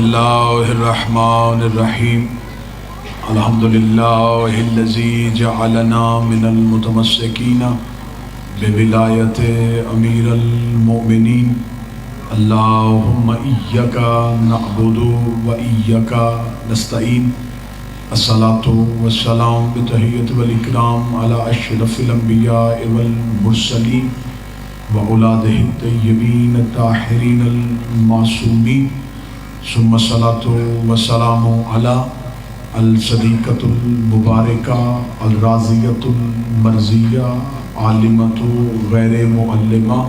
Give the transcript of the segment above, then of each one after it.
الله الرحمن الرحيم الحمد لله الذي جعلنا من المتمسكين بولاية أمير المؤمنين اللهم إياك نعبد وإياك نستعين الصلاة والسلام بتحية والإكرام على أشرف الأنبياء والمرسلين وأولاده الطيبين الطاهرين المعصومين ثم الصلاة والسلام على الصديقة المباركة الرازية المرزية عالمة غير معلمة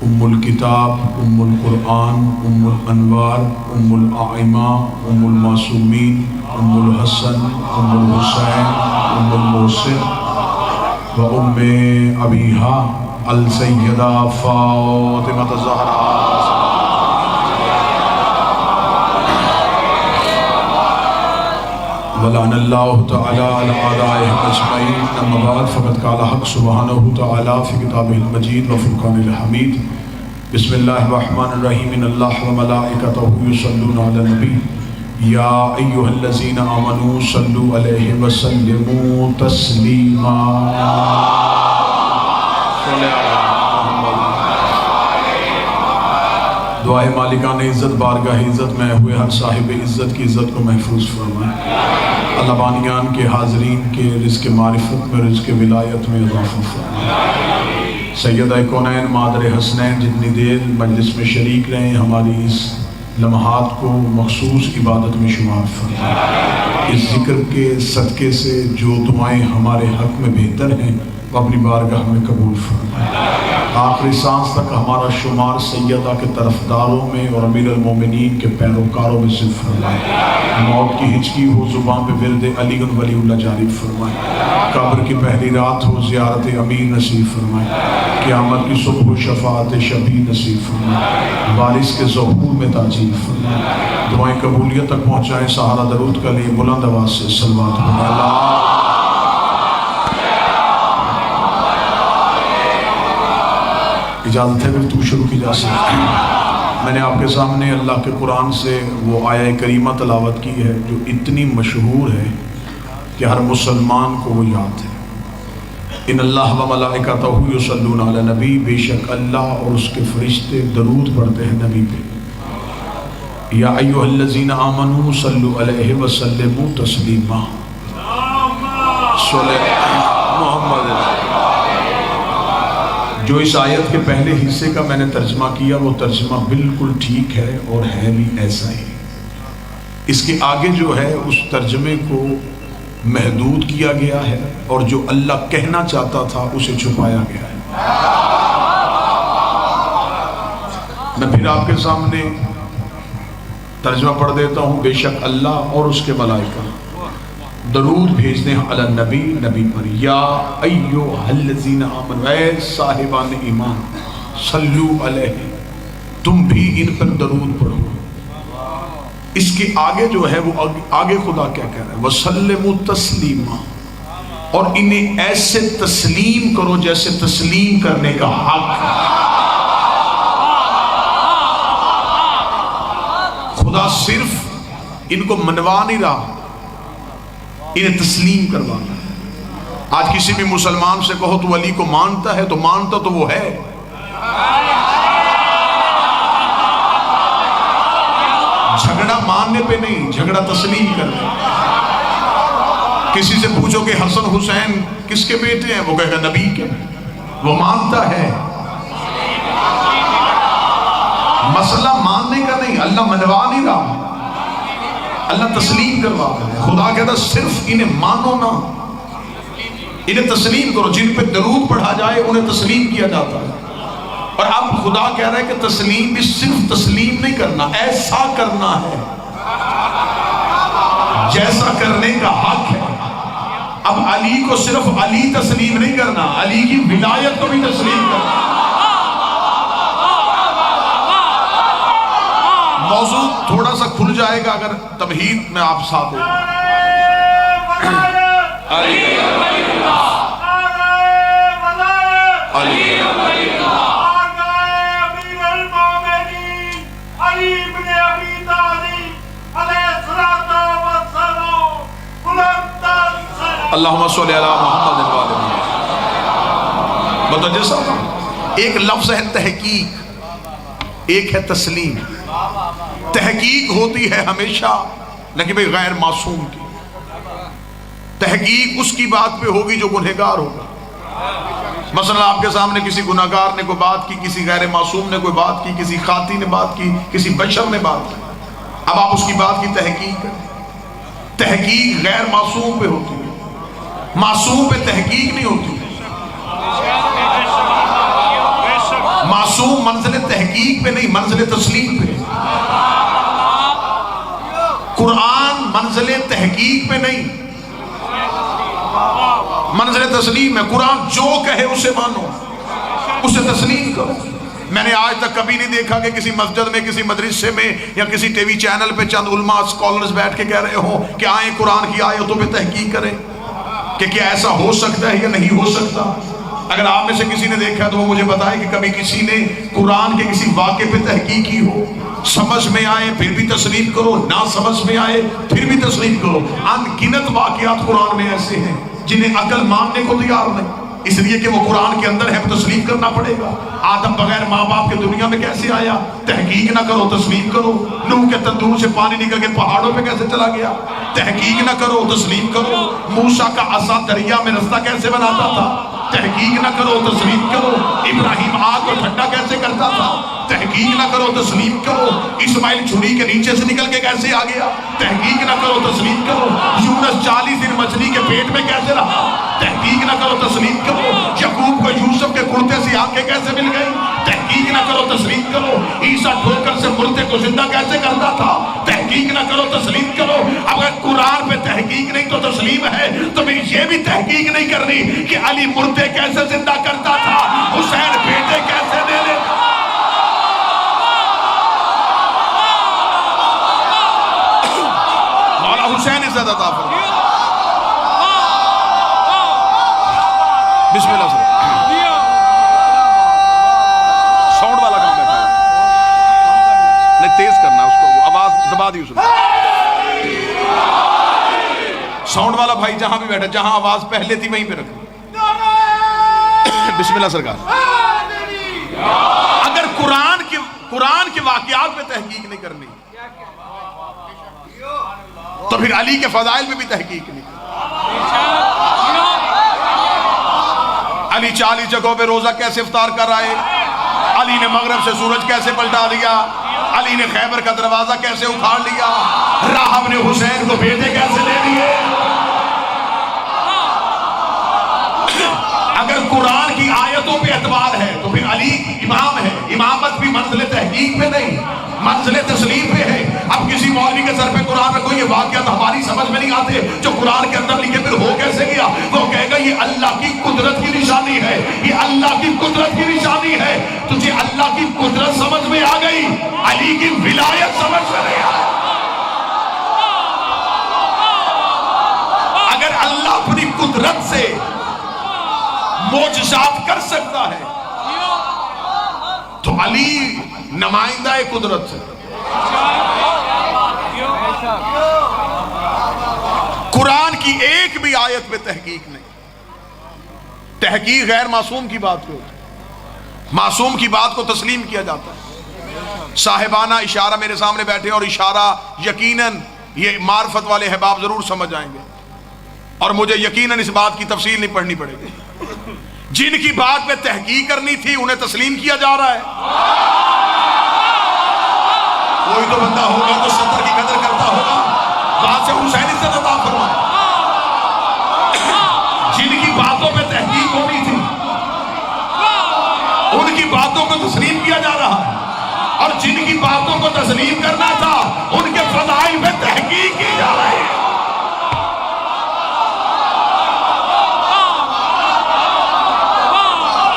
ام الكتاب ام القرآن ام الانوار ام الأئمة ام المعصومين ام الحسن ام الحسین ام المحسن و ام ابیہا السیدہ فاطمہ الزہرا ولعن اللہ تعالی علی اعدائهم اجمعین اما بعد فقد قال حق سبحانہ تعالی فی کتابہ المجید و فرقان الحمید بسم اللہ الرحمن الرحیم ان اللہ و ملائکتہ یصلون علی النبی یا ایھا الذین آمنوا صلوا علیہ وسلموا تسلیما دعائے مالکان عزت بارگاہ عزت میں ہوئے ہر صاحب عزت کی عزت کو محفوظ فرمائے اللہ بانیان کے حاضرین کے رزق معرفت میں رزق ولایت میں اضافہ فرمائے سیدہ کونین مادر حسنین جتنی دیر مجلس میں شریک رہے ہماری اس لمحات کو مخصوص عبادت میں شمار فرمائے اس ذکر کے صدقے سے جو دعائیں ہمارے حق میں بہتر ہیں وہ اپنی بارگاہ میں قبول فرمائے آخری سانس تک ہمارا شمار سیدہ کے طرفداروں میں اور امیر المومنین کے پیروکاروں میں صرف فرمائے موت کی ہچکی ہو زبان پہ ورد علی ولی اللہ جاری فرمائے قبر کی پہلی رات ہو زیارت امیر نصیب فرمائے قیامت کی صبح و شفاعت شفیع نصیب فرمائے وارث کے ظہور میں تاجیل فرمائے دعائیں قبولیت تک پہنچائیں سہارا درود کا لیے بلند آواز سے صلوات اللہ اجازت ہے پھر تو شروع کی جا سکتی میں نے آپ کے سامنے اللہ کے قرآن سے وہ آیہ کریمہ تلاوت کی ہے جو اتنی مشہور ہے کہ ہر مسلمان کو وہ یاد ہے ان اللہ و ملائکتہ یصلون علی نبی بے شک اللہ اور اس کے فرشتے درود پڑھتے ہیں نبی پہ یا ایھا الذین آمنوا صلوا علیہ وسلموا تسلیما صلی محمد جو اس آیت کے پہلے حصے کا میں نے ترجمہ کیا وہ ترجمہ بالکل ٹھیک ہے اور ہے بھی ایسا ہی اس کے آگے جو ہے اس ترجمے کو محدود کیا گیا ہے اور جو اللہ کہنا چاہتا تھا اسے چھپایا گیا ہے میں پھر آپ کے سامنے ترجمہ پڑھ دیتا ہوں بے شک اللہ اور اس کے ملائکہ درود بھیجتے ہیں علی نبی نبی پر یا ایھا الذین آمنوا اے صاحبان ایمان صلو علیہ تم بھی ان پر درود پڑھو اس کے آگے جو ہے وہ آگے خدا کیا کہہ رہا ہے وسلموا تسلیما اور انہیں ایسے تسلیم کرو جیسے تسلیم کرنے کا حق خدا صرف ان کو منوا نہیں رہا انہیں تسلیم کروانا ہے آج کسی بھی مسلمان سے کہو تو علی کو مانتا ہے تو مانتا تو وہ ہے جھگڑا ماننے پہ نہیں جھگڑا تسلیم کرنا کسی سے پوچھو کہ حسن حسین کس کے بیٹے ہیں وہ کہے گا نبی کے وہ مانتا ہے مسئلہ ماننے کا نہیں اللہ منوا نہیں رہا اللہ تسلیم کروا ہے خدا کہتا ہے صرف انہیں مانو نہ انہیں تسلیم کرو جن پہ درود پڑھا جائے انہیں تسلیم کیا جاتا ہے اور اب خدا کہہ رہا ہے کہ تسلیم بھی صرف تسلیم نہیں کرنا ایسا کرنا ہے جیسا کرنے کا حق ہے اب علی کو صرف علی تسلیم نہیں کرنا علی کی ولایت کو بھی تسلیم کرنا موضوع تھوڑا سا کھل جائے گا اگر تمہید میں آپ ساتھ ہو علی ابن ابی طالب اللہم صلی علی محمد و آل محمد۔ متوجہ صاحب، ایک لفظ ہے تحقیق، ایک ہے تسلیم۔ تحقیق ہوتی ہے ہمیشہ لیکن بھئی غیر معصوم کی، تحقیق اس کی بات پہ ہوگی جو گنہگار ہوگا۔ مثلا آپ کے سامنے کسی گناہگار نے کوئی بات کی، کسی غیر معصوم نے کوئی بات کی، کسی خاطی نے بات کی، کسی بشر نے بات کی، اب آپ اس کی بات کی تحقیق کریں۔ تحقیق غیر معصوم پہ ہوتی ہے، معصوم پہ تحقیق نہیں ہوتی۔ معصوم منزل تحقیق پہ نہیں، منزل تسلیم پہ۔ قرآن منزل تحقیق پہ نہیں، منزل تسلیم ہے۔ قرآن جو کہے اسے مانو، اسے تسلیم کرو۔ میں نے آج تک کبھی نہیں دیکھا کہ کسی مسجد میں، کسی مدرسے میں یا کسی ٹی وی چینل پہ چند علماء اسکالرز بیٹھ کے کہہ رہے ہوں کہ آئیں قرآن کی آیتوں پہ تحقیق کریں کہ کیا ایسا ہو سکتا ہے یا نہیں ہو سکتا۔ اگر آپ میں سے کسی نے دیکھا تو وہ مجھے بتائے کہ کبھی کسی نے قرآن کے کسی واقعے پہ تحقیق کی ہو۔ سمجھ میں آئے پھر بھی تسلیم کرو، نہ سمجھ میں آئے پھر بھی تسلیم کرو۔ ان گنت واقعات قرآن میں ایسے ہیں جنہیں عقل ماننے کو تیار نہیں، اس لیے کہ وہ قرآن کے اندر ہے، تسلیم کرنا پڑے گا۔ آدم بغیر ماں باپ کے دنیا میں کیسے آیا؟ تحقیق نہ کرو تسلیم کرو۔ نوح کے تندور سے پانی نکل کے پہاڑوں پہ کیسے چلا گیا؟ تحقیق نہ کرو تسلیم کرو۔ موسیٰ کا عصا دریا میں رستہ کیسے بناتا تھا؟ تحقیق نہ کرو تسلیم کرو۔ ابراہیم آگ کو ٹھنڈا کیسے کرتا تھا؟ تحقیق نہ کرو تسلیم کرو۔ اسماعیل چھری کے نیچے سے نکل کے کیسے آ گیا؟ تحقیق نہ کرو تسلیم کرو۔ یونس 40 دن مچھلی کے پیٹ میں کیسے رہا؟ تحقیق نہ کرو تسلیم کرو۔ یعقوب کو یوسف کے کرتے سے آنکھیں کیسے مل گئی؟ تحقیق نہ کرو تسلیم کرو۔ عیسیٰ ٹھوکر سے مردے کو زندہ کیسے کرتا تھا؟ تحقیق نہ کرو تسلیم کرو۔ اگر قرآن پہ تحقیق نہیں تو تسلیم ہے تو میں یہ بھی تحقیق نہیں کرنی کہ علی مردے کیسے زندہ کرتا تھا، حسین بیٹے کیسے دے لیتا۔ مولا حسین عزت عطا فرمائے۔ بسم اللہ سے ساؤنڈ والا کام بیٹھا ہے، نہیں تیز کرنا اس کو، آواز دبا دی اس نے۔ ساؤنڈ والا بھائی جہاں بھی بیٹھا، جہاں آواز پہلے تھی وہیں پہ رکھو۔ بسم اللہ سرکار۔ اگر قرآن کے واقعات پہ تحقیق نہیں کرنی تو پھر علی کے فضائل پہ بھی تحقیق نہیں کرنی۔ علی 40 جگہوں پہ روزہ کیسے افطار کر آئے؟ علی نے مغرب سے سورج کیسے پلٹا دیا؟ علی نے خیبر کا دروازہ کیسے اکھاڑ لیا؟ راہب نے حسین کو بیٹے کیسے دے دیے؟ اگر قرآن کی آیتوں پہ اعتبار ہے تو پھر علی امام ہے۔ امامت بھی منزل تحقیق پہ نہیں، منزل تسلیم پہ ہے۔ اب کسی مولوی کے سر پہ قرآن رکھو، یہ واقعات ہماری سمجھ میں نہیں آتے جو قرآن کے اندر لکھے، پھر ہو کیسے گیا؟ وہ کہے گا یہ اللہ کی قدرت کی نشانی ہے، یہ اللہ کی قدرت کی نشانی ہے۔ تجھے اللہ کی قدرت سمجھ میں آ گئی، علی کی ولایت سمجھ میں نہیں آئی۔ اگر اللہ اپنی قدرت سے معجزات کر سکتا ہے تو علی نمائندہ قدرت ہے۔ قرآن کی ایک بھی آیت پہ تحقیق نہیں۔ تحقیق غیر معصوم کی بات کو، معصوم کی بات کو تسلیم کیا جاتا ہے۔ صاحبانہ اشارہ میرے سامنے بیٹھے اور اشارہ یقیناً یہ معرفت والے احباب ضرور سمجھ آئیں گے اور مجھے یقیناً اس بات کی تفصیل نہیں پڑھنی پڑے گی۔ جن کی بات پہ تحقیق کرنی تھی انہیں تسلیم کیا جا رہا ہے۔ کوئی تو بندہ ہوگا تو سطر کی قدر کرتا ہوگا، بات سے حسین عزت عطا فرمائے۔ جن کی باتوں پہ تحقیق ہونی تھی ان کی باتوں کو تسلیم کیا جا رہا ہے، اور جن کی باتوں کو تسلیم کرنا تھا ان کے فضائل پہ تحقیق کی جا رہی ہے۔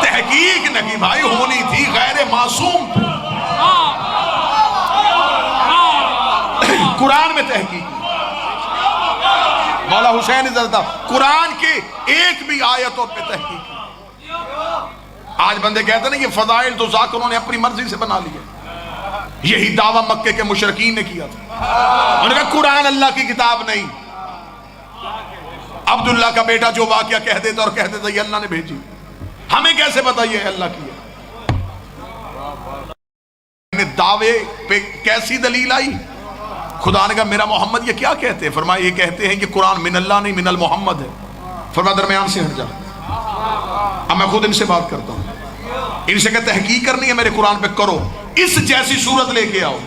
تحقیق نہیں بھائی ہونی تھی غیر معصوم پہ، قرآن میں تحقیق۔ مولا حسین عزت قرآن کے ایک بھی آیتوں پہ تحقیق۔ آج بندے کہتے ہیں نا یہ فضائل تو ذاکروں نے اپنی مرضی سے بنا لیے، یہی دعویٰ مکے کے مشرکین نے کیا تھا۔ انہوں نے کہا قرآن اللہ کی کتاب نہیں، عبداللہ کا بیٹا جو واقعہ کہہ دیتا اور کہہ دیتا یہ اللہ نے بھیجی، ہمیں کیسے پتا یہ اللہ کی ہے؟ دعوے پہ کیسی دلیل آئی؟ خدا نے کہا میرا محمد یہ کیا کہتے ہیں؟ فرمایا یہ کہتے ہیں کہ قرآن من اللہ نہیں من المحمد ہے۔ فرمایا درمیان سے ہٹ جا، اب میں خود ان سے بات کرتا ہوں، ان سے کہ تحقیق کرنی ہے میرے قرآن پہ کرو، اس جیسی صورت لے کے آؤ۔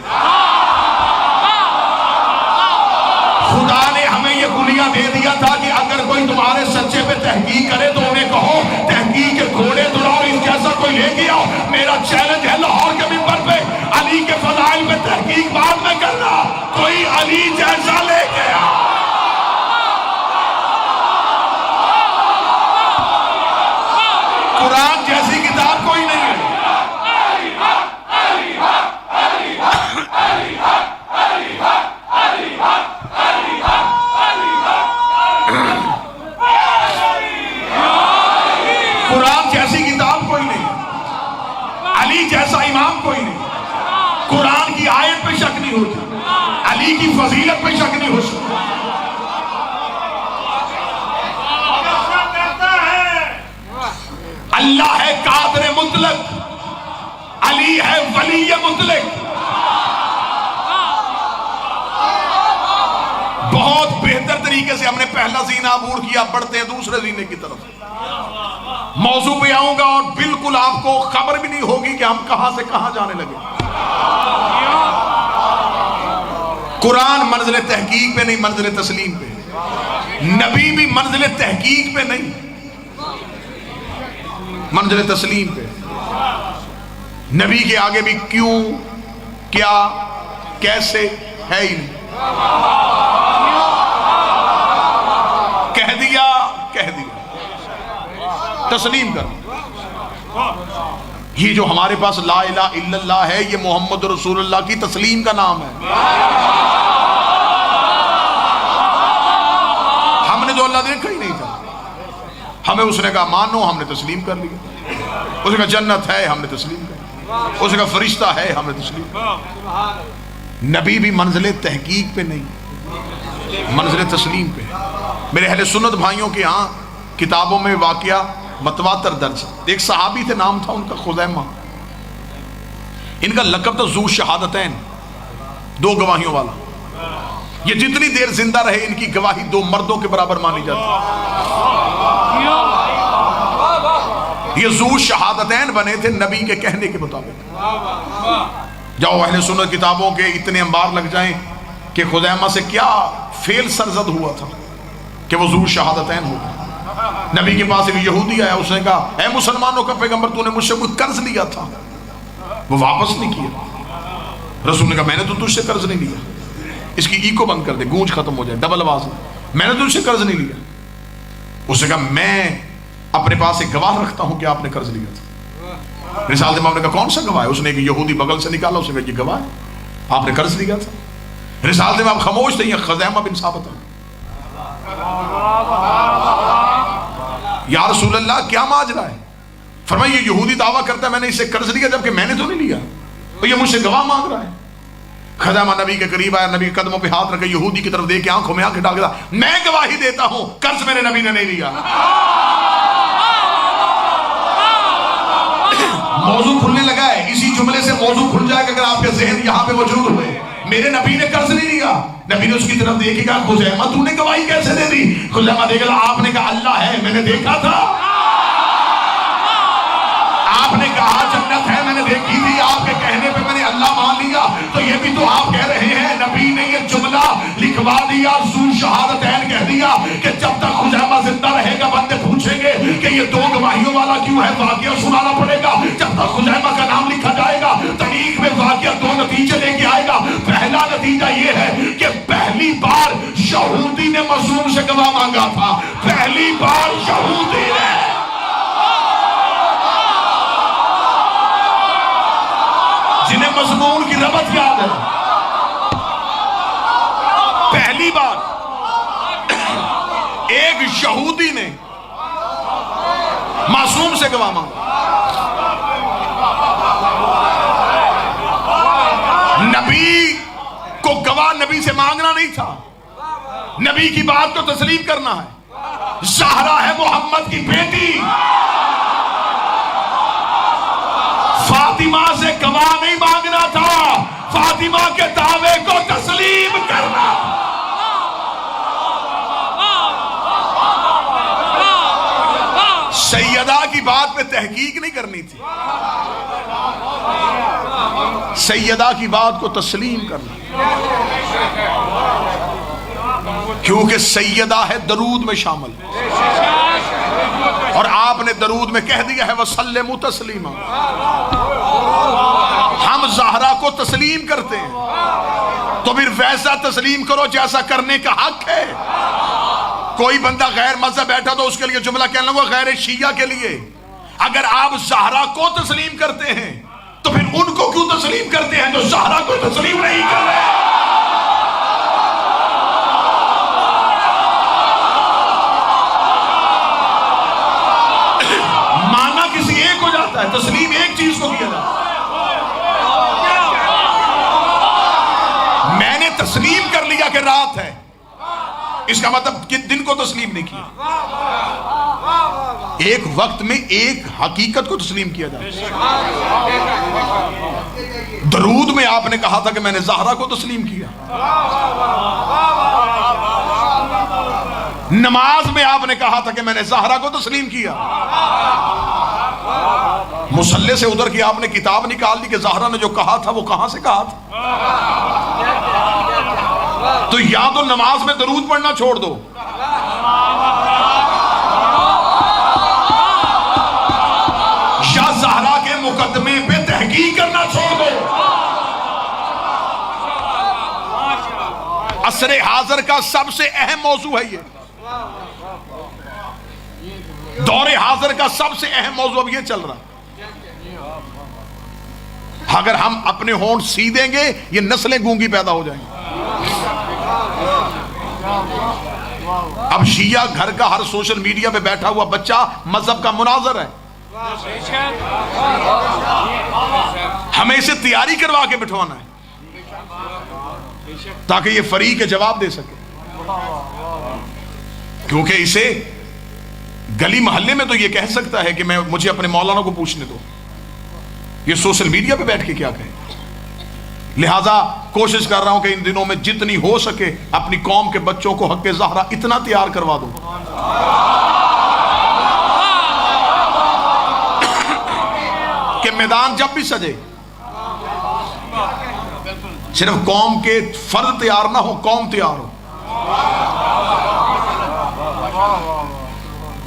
خدا نے ہمیں یہ گلیاں دے دیا تھا کہ اگر کوئی تمہارے سچے پہ تحقیق کرے تو انہیں کہو تحقیق کے گھوڑے دوڑاؤ، اس جیسا کوئی لے کے آؤ۔ میرا چیلنج ہے لاہور کے منبر پہ علی کے فضائل پہ تحقیق بعد میں کرنا، کوئی علی جیسا لے کے آؤ۔ قرآن جیسی کتاب کوئی نہیں ہے۔ قرآن جیسی کتاب کوئی نہیں، علی جیسا امام کوئی نہیں۔ قرآن کی آیت پہ شک نہیں ہوتا، علی کی فضیلت پہ شک نہیں ہو سکتا۔ اللہ ہے قادر مطلق، علی ہے ولی مطلق۔ بہت بہتر طریقے سے ہم نے پہلا زینہ عبور کیا، بڑھتے ہیں دوسرے زینے کی طرف۔ موضوع پہ آؤں گا اور بالکل آپ کو خبر بھی نہیں ہوگی کہ ہم کہاں سے کہاں جانے لگے۔ قرآن منزل تحقیق پہ نہیں، منزل تسلیم پہ۔ نبی بھی منزل تحقیق پہ نہیں، منزل تسلیم پہ۔ نبی کے آگے بھی کیوں، کیا، کیسے ہے ہی نہیں۔ کہہ دیا، کہہ دیا، تسلیم کر۔ یہ جو ہمارے پاس لا الہ الا اللہ ہے، یہ محمد رسول اللہ کی تسلیم کا نام ہے۔ ہم نے جو اللہ دیکھا ہی نہیں تھا، ہمیں اس نے کہا مانو، ہم نے تسلیم کر لیا۔ اس نے کہا جنت ہے، ہم نے تسلیم کر لیا۔ اس نے کہا فرشتہ ہے، ہم نے تسلیم کر لیا۔ نبی بھی منزل تحقیق پہ نہیں، منزل تسلیم پہ۔ میرے اہل سنت بھائیوں کے ہاں کتابوں میں واقعہ متواتر درج۔ ایک صحابی تھے، نام تھا ان کا خزیمہ، ان کا لقب تھا ذو شہادتین، دو گواہیوں والا۔ یہ جتنی دیر زندہ رہے ان کی گواہی دو مردوں کے برابر مانی جاتی۔ یہ ذو شہادتین بنے تھے نبی کے کہنے کے مطابق۔ جاؤ اہل سنت کتابوں کے اتنے انبار لگ جائیں کہ خزیمہ سے کیا فعل سرزد ہوا تھا کہ وہ ذو شہادتین ہو گئے۔ نبی کے پاس ایک یہودی آیا، اس نے کہا اے مسلمانوں کا پیغمبر، تو نے مجھ سے کوئی قرض لیا تھا، وہ واپس نہیں کیا۔ رسول نے کہا میں نے تو تجھ سے قرض نہیں لیا۔ اس کی ای کو بند کر دے، گونج ختم ہو جائے، ڈبل آواز میں نے تجھ سے قرض نہیں لیا۔ اس نے کہا میں اپنے پاس ایک گواہ رکھتا ہوں کہ آپ نے قرض لیا تھا۔ رسالت امام نے کہا کون سا گواہ ہے؟ اس نے ایک یہودی بغل سے نکالا، اس نے کہا یہ گواہ ہے، آپ نے قرض لیا تھا۔ رسالت امام خاموش تھے، یہ خزیمہ بن ثابت ہے۔ یا رسول اللہ کیا ماجرا ہے؟ فرمایا یہ یہودی دعویٰ کرتا ہے میں نے اس سے قرض لیا جبکہ میں نے تو نہیں لیا، اور یہ مجھ سے گواہ مانگ رہا ہے۔ خزیمہ نبی کے قریب آیا، نبی کے قدموں پہ ہاتھ رکھے، یہودی کی طرف دیکھ کے آنکھوں میں آنکھ ڈال کے کہا میں گواہی دیتا ہوں قرض میرے نبی نے نہیں لیا۔ موضوع کھلنے لگا ہے، اسی جملے سے موضوع کھل جائے گا اگر آپ کے ذہن یہاں پہ موجود ہوئے۔ میرے نبی نے قرض نہیں لیا۔ نبی نے اس کی طرف دیکھے کہا خزیمہ تو نے گواہی کیسے دے دی؟ خزیمہ دیکھا آپ نے کہا اللہ ہے، میں نے دیکھا تھا۔ آپ نے کہا جنت ہے، میں نے دیکھی تھی، آپ کے کہنے پہ میں نے اللہ مان لیا، تو یہ بھی تو آپ کہہ رہے ہیں۔ نبی نے یہ جملہ لکھوا دیا، ذو شہادتین کہہ دیا کہ جب تک خزیمہ زندہ رہے گا بندے پوچھیں گے کہ یہ دو گواہیوں والا کیوں ہے، واقعہ سنانا پڑے گا۔ جب تک خزیمہ کا نام لکھا جائے گا تاریخ میں واقعہ دو نتیجے لے کے آئے گا۔ پہلا نتیجہ یہ ہے کہ پہلی بار یہودی نے مظلوم سے گواہ مانگا تھا، پہلی بار یہودی نے۔ جنہیں مضمون کی ربط یاد ہے، پہلی بار ایک یہودی نے معصوم سے گواہ مانگا۔ نبی کو گواہ نبی سے مانگنا نہیں تھا، نبی کی بات کو تسلیم کرنا ہے۔ زہرا ہے محمد کی بیٹی، فاطمہ سے گواہ نہیں مانگنا تھا، فاطمہ کے دعوے کو تسلیم کرنا۔ سیدہ کی بات پہ تحقیق نہیں کرنی تھی، سیدہ کی بات کو تسلیم کرنا، کیونکہ سیدہ ہے درود میں شامل، اور آپ نے درود میں کہہ دیا ہے وَسَلِّمُوا تَسْلِيمًا، ہم زہرا کو تسلیم کرتے ہیں، تو پھر ویسا تسلیم کرو جیسا کرنے کا حق ہے۔ کوئی بندہ غیر مذہب بیٹھا تو اس کے لیے جملہ کہنے لگا غیر شیعہ کے لیے، اگر آپ زہرا کو تسلیم کرتے ہیں تو پھر ان کو کیوں تسلیم کرتے ہیں جو زہرا کو تسلیم نہیں کر رہے؟ مانا کسی ایک ہو جاتا ہے، تسلیم ایک چیز کو کیا جاتا ہے۔ میں نے تسلیم کر لیا کہ رات ہے، اس کا مطلب کہ دن کو تسلیم نہیں کیا۔ ایک وقت میں ایک حقیقت کو تسلیم کیا جاتا ہے۔ درود میں آپ نے کہا تھا کہ میں نے زہرا کو تسلیم کیا، نماز میں آپ نے کہا تھا کہ میں نے زہرا کو تسلیم کیا، مصلی سے ادھر کی آپ نے کتاب نکال دی کہ زہرا نے جو کہا تھا وہ کہاں سے کہا تھا۔ تو یا تو نماز میں درود پڑھنا چھوڑ دو، یا زہرا کے مقدمے پہ تحقیق کرنا چھوڑ دو۔ عصر حاضر کا سب سے اہم موضوع ہے یہ، دور حاضر کا سب سے اہم موضوع اب یہ چل رہا ہے۔ اگر ہم اپنے ہونٹ سی دیں گے یہ نسلیں گونگی پیدا ہو جائیں گی۔ اب شیعہ گھر کا ہر سوشل میڈیا پہ بیٹھا ہوا بچہ مذہب کا مناظر ہے، ہمیں اسے تیاری کروا کے بٹھوانا ہے تاکہ یہ فریق جواب دے سکے، کیونکہ اسے گلی محلے میں تو یہ کہہ سکتا ہے کہ مجھے اپنے مولانا کو پوچھنے دو، یہ سوشل میڈیا پہ بیٹھ کے کیا کہے؟ لہٰذا کوشش کر رہا ہوں کہ ان دنوں میں جتنی ہو سکے اپنی قوم کے بچوں کو حق زہرا اتنا تیار کروا دوں کہ میدان جب بھی سجے صرف قوم کے فرد تیار نہ ہو، قوم تیار ہو۔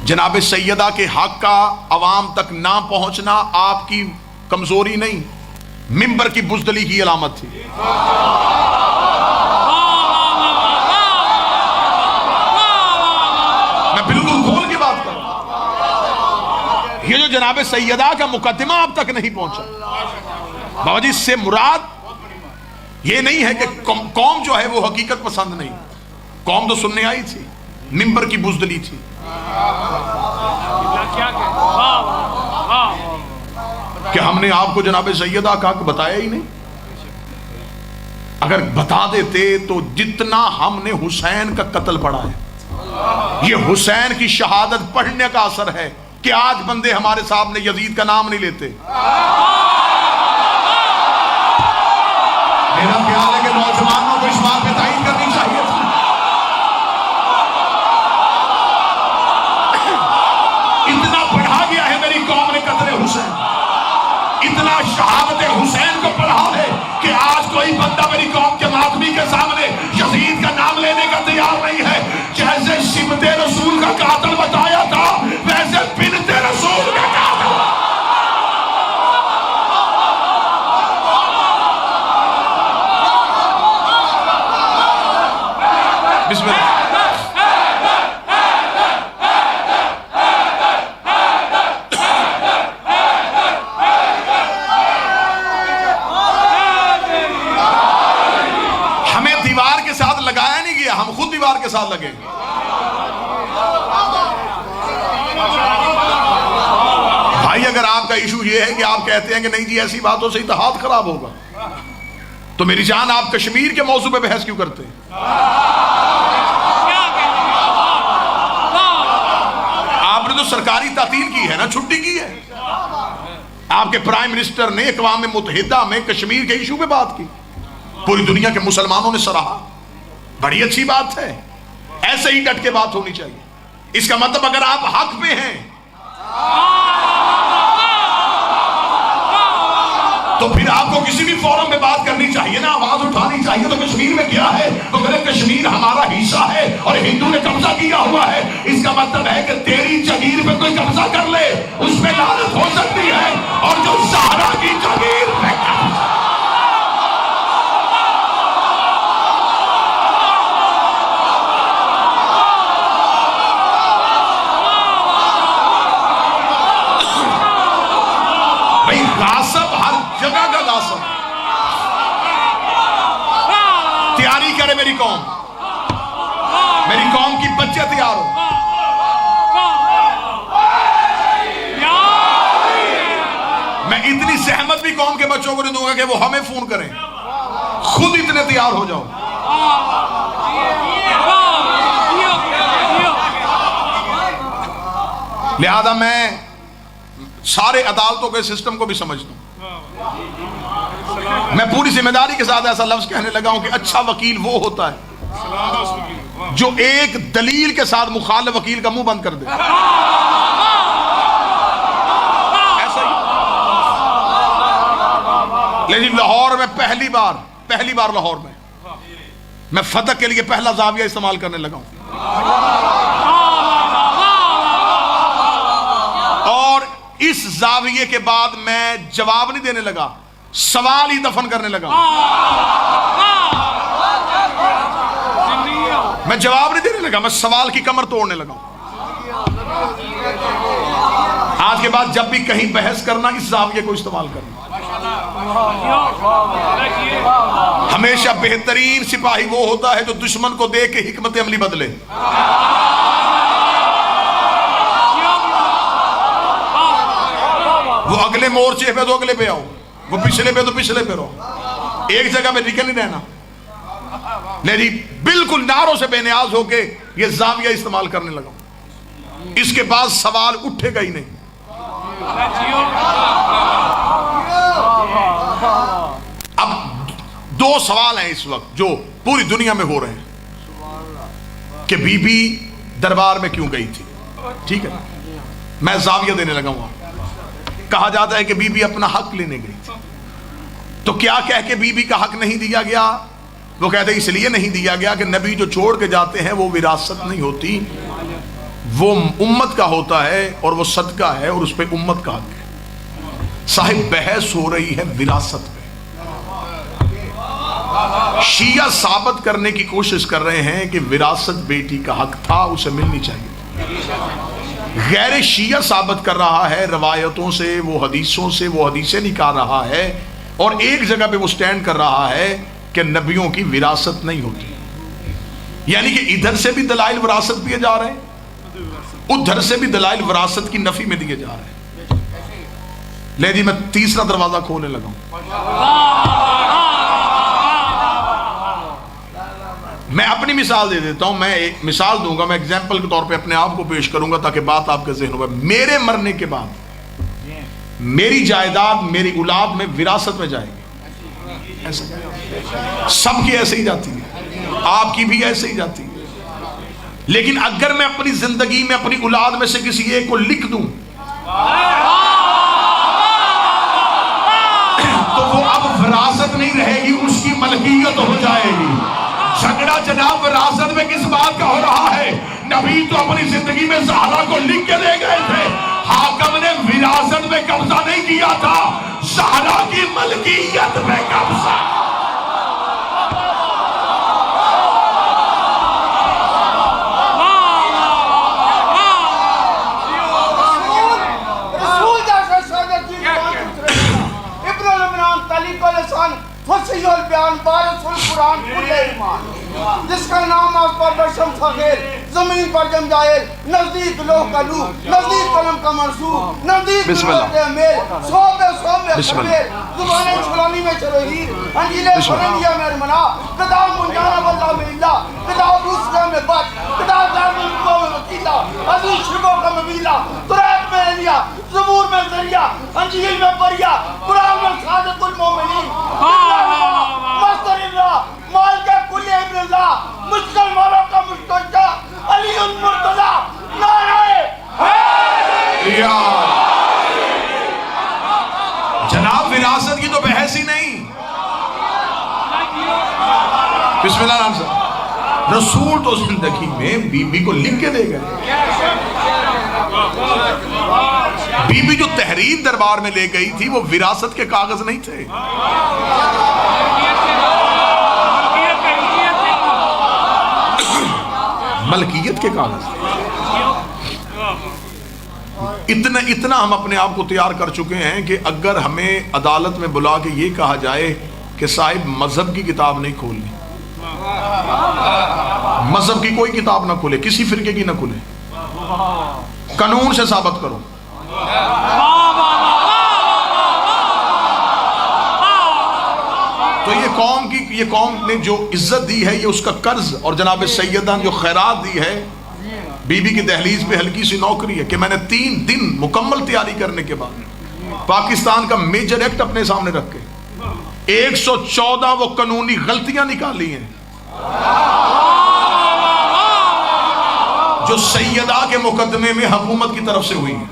جناب سیدہ کے حق کا عوام تک نہ پہنچنا آپ کی کمزوری نہیں، منبر کی بزدلی کی علامت تھی۔ میں بالکل کھول کے بات کر رہا ہوں، یہ جو جناب سیدہ کا مقدمہ آپ تک نہیں پہنچا، بابا جی اس سے مراد یہ نہیں ہے کہ قوم جو ہے وہ حقیقت پسند نہیں، قوم تو سننے آئی تھی، منبر کی بزدلی تھی۔ کہ ہم نے آپ کو جناب سیدہ کا حق بتایا ہی نہیں، اگر بتا دیتے تو جتنا ہم نے حسین کا قتل پڑھا ہے، یہ حسین کی شہادت پڑھنے کا اثر ہے کہ آج بندے ہمارے سامنے یزید کا نام نہیں لیتے۔ میرا خیال ہے کہ نوجوانوں کو اس بات پہ تائید کرنی چاہیے تھی۔ اتنا پڑھا گیا ہے میری قوم نے قتل حسین، اتنا شہادت حسین کو پڑھا ہے کہ آج کوئی بندہ میری قوم کے ماتمی کے سامنے یزید کا نام لینے کا تیار نہیں ہے۔ جیسے سمت رسول کا قاتل بتایا تھا ویسے بنت رسول کا قاتل۔ بسم اللہ۔ ہم خود دیوار کے ساتھ لگیں گے۔ بھائی اگر آپ کا ایشو یہ ہے کہ آپ کہتے ہیں کہ نہیں جی ایسی باتوں سے اتحاد خراب ہوگا، تو میری جان آپ کشمیر کے موضوع پہ بحث کیوں کرتے ہیں؟ تو سرکاری تعطیل کی ہے نا، چھٹی کی ہے. آپ کے پرائم منسٹر نے اقوام متحدہ میں کشمیر کے ایشو پہ بات کی، پوری دنیا کے مسلمانوں نے سراہا. بڑی اچھی بات ہے، ایسے ہی ڈٹ کے بات ہونی چاہیے. اس کا مطلب اگر آپ حق پہ ہیں تو پھر آپ کو کسی بھی فورم پہ بات کرنی چاہیے نا، آواز اٹھانی چاہیے. تو کشمیر میں کیا ہے تو کہتے کشمیر ہمارا حصہ ہے اور ہندو نے قبضہ کیا ہوا ہے. اس کا مطلب ہے کہ تیری جگیر پہ کوئی قبضہ کر لے، اس پہ لعنت ہو سکتی ہے. اور جو زہرا کی جگیر پہ جگہ کا غاصب. تیاری کرے میری قوم کی بچے تیار ہو. میں اتنی زحمت بھی قوم کے بچوں کو نہیں دوں گا کہ وہ ہمیں فون کریں، خود اتنے تیار ہو جاؤ. لہذا میں سارے عدالتوں کے سسٹم کو بھی سمجھتا ہوں. میں پوری ذمہ داری کے ساتھ ایسا لفظ کہنے لگا ہوں کہ اچھا وکیل وہ ہوتا ہے جو ایک دلیل کے ساتھ مخالف وکیل کا منہ بند کر دے. ایسا ہی. لیکن لاہور میں پہلی بار لاہور میں فتح کے لیے پہلا زاویہ استعمال کرنے لگا ہوں. اور اس زاویے کے بعد میں جواب نہیں دینے لگا، سوال ہی دفن کرنے لگا. میں جواب نہیں دینے لگا، میں سوال کی کمر توڑنے لگا. آج کے بعد جب بھی کہیں بحث کرنا اس زاویے کو استعمال کرنا. ہمیشہ بہترین سپاہی وہ ہوتا ہے جو دشمن کو دیکھ کے حکمت عملی بدلے. وہ اگلے مورچے پہ تو اگلے پہ آؤ، وہ پچھلے پہ تو پچھلے پہ رہو، ایک جگہ پہ ٹکے نہیں رہنا. لیکن بالکل ناروں سے بے نیاز ہو کے یہ زاویہ استعمال کرنے لگا. اس کے بعد سوال اٹھے گا ہی نہیں. اب دو سوال ہیں اس وقت جو پوری دنیا میں ہو رہے ہیں کہ بی بی دربار میں کیوں گئی تھی. ٹھیک ہے، میں زاویہ دینے لگا ہوں. کہا جاتا ہے کہ بی بی اپنا حق لینے گئی تھی. تو کیا کہہ کے بی بی کا حق نہیں دیا گیا؟ وہ کہتے ہیں اس لیے نہیں دیا گیا کہ نبی جو چھوڑ کے جاتے ہیں وہ وراثت نہیں ہوتی، وہ امت کا ہوتا ہے اور وہ صدقہ ہے اور اس پہ امت کا حق ہے. صاحب بحث ہو رہی ہے وراثت پہ. شیعہ ثابت کرنے کی کوشش کر رہے ہیں کہ وراثت بیٹی کا حق تھا، اسے ملنی چاہیے. غیر شیعہ ثابت کر رہا ہے روایتوں سے، وہ حدیثوں سے، وہ حدیثیں نکال رہا ہے اور ایک جگہ پہ وہ سٹینڈ کر رہا ہے کہ نبیوں کی وراثت نہیں ہوتی. یعنی کہ ادھر سے بھی دلائل وراثت دیے جا رہے ہیں، ادھر سے بھی دلائل وراثت کی نفی میں دیے جا رہے ہیں. لیکن میں تیسرا دروازہ کھولنے لگا ہوں. میں اپنی مثال دے دیتا ہوں. میں ایک مثال دوں گا، میں ایگزامپل کے طور پہ اپنے آپ کو پیش کروں گا تاکہ بات آپ کے ذہن میں. میرے مرنے کے بعد میری جائیداد میری اولاد میں وراثت میں جائے گی. سب کی ایسے ہی جاتی ہے، آپ کی بھی ایسے ہی جاتی ہے. لیکن اگر میں اپنی زندگی میں اپنی اولاد میں سے کسی ایک کو لکھ دوں تو وہ اب وراثت نہیں رہے گی، اس کی ملکیت ہو جائے گی. جھگڑا جناب وراثت میں کس بات کا ہو رہا ہے؟ نبی تو اپنی زندگی میں زہرا کو لکھ کے دے گئے تھے، حاکم نے وراثت میں قبضہ نہیں کیا تھا، زہرا کی ملکیت میں قبضہ. فصیح البیان بارس القرآن کل ایمان، جس کا نام آپ پر بشم فقیر، زمین پر جم جائے، نزدیک لوہ کا لوہ، نزدیک قلم کا منصوب، نزدیک لوہ کے میل، صوبے خبیر، زبانیں چھلانی میں چروہیر، انجیلیں فرنیہ میں ارمنا، کتاب منجانا واللہ میں اللہ، کتاب روسیہ میں بچ، کتاب دار میں وکیلہ، عزیز شبوں کا مبیلہ، اللہ علیہ وسلم رسول تو زندگی میں بی بی کو لکھ کے دے گئے. بی بی جو تحریر دربار میں لے گئی تھی وہ وراثت کے کاغذ نہیں تھے. ملکیت کے کاغذ. اتنا ہم اپنے آپ کو تیار کر چکے ہیں کہ اگر ہمیں عدالت میں بلا کے یہ کہا جائے کہ صاحب مذہب کی کتاب نہیں کھولنی، مذہب کی کوئی کتاب نہ کھولے، کسی فرقے کی نہ کھولے، قانون سے ثابت کرو، تو یہ قوم نے جو عزت دی ہے یہ اس کا قرض، اور جناب سیدہ نے جو خیرات دی ہے، بی بی کی دہلیز پہ ہلکی سی نوکری ہے کہ میں نے 3 دن مکمل تیاری کرنے کے بعد پاکستان کا میجر ایکٹ اپنے سامنے رکھ کے 114 وہ قانونی غلطیاں نکالی ہیں جو سیدہ کے مقدمے میں حکومت کی طرف سے ہوئی ہیں.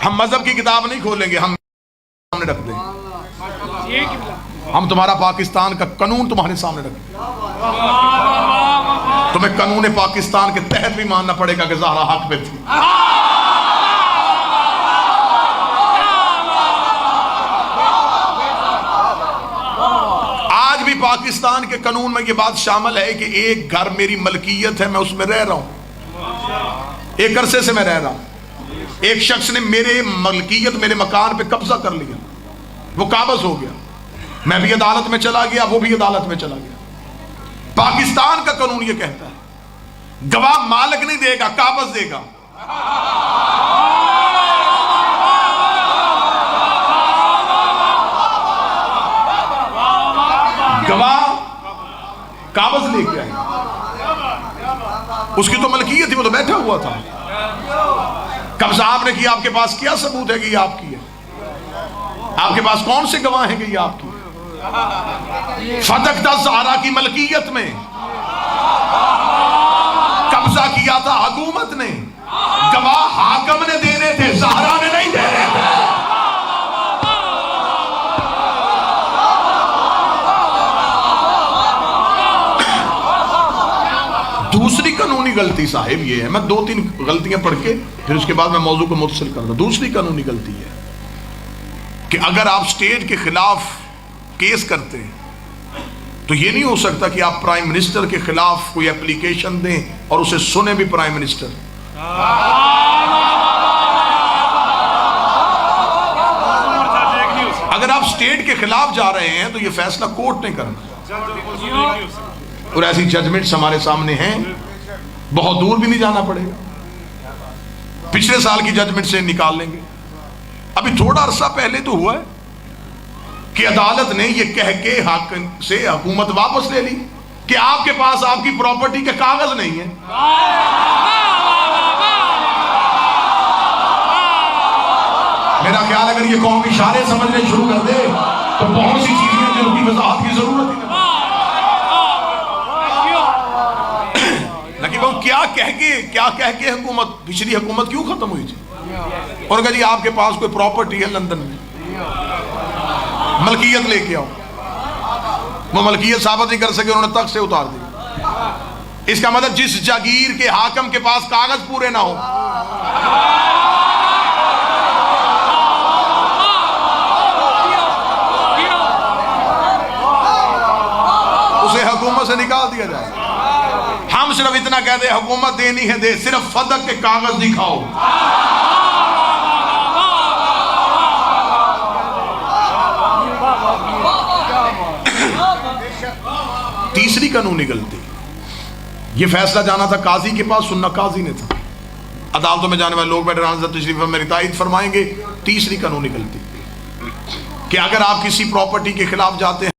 ہم مذہب کی کتاب نہیں کھولیں گے، ہم سامنے رکھ دیں گے، ہم تمہارا پاکستان کا قانون تمہارے سامنے رکھ دیں گے. تمہیں قانون پاکستان کے تحت بھی ماننا پڑے گا کہ زہرا حق پہ تھی. آج بھی پاکستان کے قانون میں یہ بات شامل ہے کہ ایک گھر میری ملکیت ہے، میں اس میں رہ رہا ہوں، ایک عرصے سے میں رہ رہا ہوں، ایک شخص نے میرے ملکیت میرے مکان پہ قبضہ کر لیا، وہ قابض ہو گیا، میں بھی عدالت میں چلا گیا، وہ بھی عدالت میں چلا گیا. پاکستان کا قانون یہ کہتا ہے گواہ مالک نہیں دے گا، قابض دے گا. گواہ قابض لے کے آئے، اس کی تو ملکیت تھی، وہ تو بیٹھا ہوا تھا. قبضہ آپ نے کیا، آپ کے پاس کیا ثبوت ہے کہ یہ آپ کی ہے؟ آپ کے پاس کون سے گواہ ہیں کہ یہ آپ کی ہے؟ فتح زہرا کی ملکیت میں قبضہ کیا تھا حکومت نے، گواہ حاکم نے دینے تھے، زہرا نے نہیں دینے تھے. دوسری قانونی غلطی صاحب یہ ہے، میں 2-3 غلطیاں پڑھ کے پھر اس کے بعد میں موضوع کو متصل کرتا ہوں. دوسری قانونی غلطی ہے کہ اگر آپ اسٹیٹ کے خلاف کیس کرتے ہیں تو یہ نہیں ہو سکتا کہ آپ پرائم منسٹر کے خلاف کوئی اپلیکیشن دیں اور اسے سنے بھی پرائم منسٹر. اگر آپ اسٹیٹ کے خلاف جا رہے ہیں تو یہ فیصلہ کورٹ نے کرنا، اور ایسی ججمنٹس ہمارے سامنے ہیں، بہت دور بھی نہیں جانا پڑے گا، پچھلے سال کی ججمنٹ سے نکال لیں گے. ابھی تھوڑا عرصہ پہلے تو ہوا ہے کہ عدالت نے یہ کہہ کے حاکم سے حکومت واپس لے لی کہ آپ کے پاس آپ کی پراپرٹی کے کاغذ نہیں ہیں. میرا خیال اگر یہ قوم اشارے سمجھنے شروع کر دے تو بہت سی چیزیں جن کی وضاحت کی ضرورت ہے. لیکن وہ کیا کہہ کے حکومت، پچھلی حکومت کیوں ختم ہوئی تھی؟ اور اگر جی آپ کے پاس کوئی پراپرٹی ہے لندن میں، ملکیت لے کے آؤ، وہ ملکیت ثابت نہیں کر سکے، انہوں نے تخت سے اتار دی. اس کا مطلب جس جاگیر کے حاکم کے پاس کاغذ پورے نہ ہو اسے حکومت سے نکال دیا جائے. ہم صرف اتنا کہتے ہیں حکومت دینی ہے دے، صرف فدق کے کاغذ دکھاؤ. تیسری قانونی غلطی، یہ فیصلہ جانا تھا قاضی کے پاس، سننا قاضی نے تھا. عدالتوں میں جانے والے لوگ بیٹھے رہے تشریف میں میری تائید فرمائیں گے. تیسری قانونی غلطی کہ اگر آپ کسی پراپرٹی کے خلاف جاتے ہیں